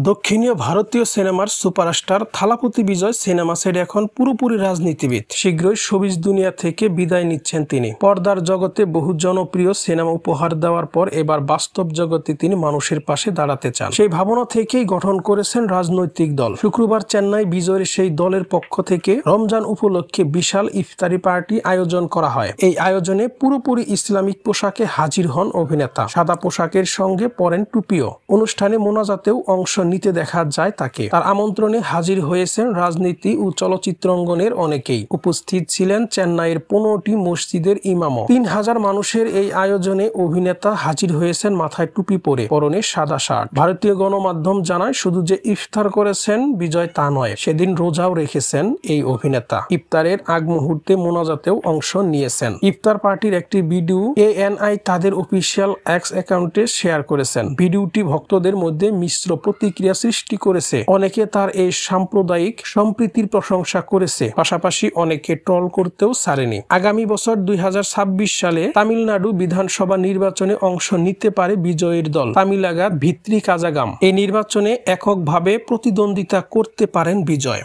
দক্ষিণীয় ভারতীয় সিনেমার সুপারস্টার থালাপতি বিজয় সিনেমা ছেড়ে এখন পুরোপুরি রাজনীতিবিদ। শীঘ্রই শোবিজ দুনিয়া থেকে বিদায় নিচ্ছেন তিনি। পর্দার জগতে বহু জনপ্রিয় সিনেমা উপহার দেওয়ার পর এবার বাস্তব জগতে তিনি মানুষের পাশে দাঁড়াতে চান। সেই ভাবনা থেকেই গঠন করেছেন রাজনৈতিক দল। শুক্রবার চেন্নাই বিজয়ের সেই দলের পক্ষ থেকে রমজান উপলক্ষে বিশাল ইফতারি পার্টি আয়োজন করা হয়। এই আয়োজনে পুরোপুরি ইসলামিক পোশাকে হাজির হন অভিনেতা। সাদা পোশাকের সঙ্গে পরেন টুপিও। অনুষ্ঠানে মোনাজাতেও অংশ নিতে দেখা যায় তাকে। তার আমন্ত্রণে হাজির হয়েছেন রাজনীতি ও চলচ্চিত্র অঙ্গনের অনেকেই। উপস্থিত ছিলেন চেন্নাইয়ের 15টি মসজিদের ইমামও। 3000 মানুষের এই আয়োজনে অভিনেতা হাজির হয়েছেন মাথায় টুপি পরে, পরনে সাদা শার্ট। ভারতীয় গণমাধ্যম জানায়, শুধু যে ইফতার করেছেন বিজয় তা নয়, সেদিন রোজাও রেখেছেন এই অভিনেতা। ইফতারের আগ মুহূর্তে মোনাজাতেও অংশ নিয়েছেন। ইফতার পার্টির একটি ভিডিও ANI তাদের অফিসিয়াল এক্স অ্যাকাউন্টে শেয়ার করেছেন। ভিডিওটি ভক্তদের মধ্যে মিশ্র প্রতিক্রিয়া সৃষ্টি করেছে। অনেকে তার এই সাম্প্রদায়িক সম্প্রীতির প্রশংসা করেছে, পাশাপাশি অনেকে ট্রল করতেও ছাড়েনি। আগামী বছর 2026 সালে তামিলনাড়ু বিধানসভা নির্বাচনে অংশ নিতে পারে বিজয়ের দল তামিলাগা ভিত্রি কাজাগাম। এই নির্বাচনে এককভাবে প্রতিদ্বন্দ্বিতা করতে পারেন বিজয়।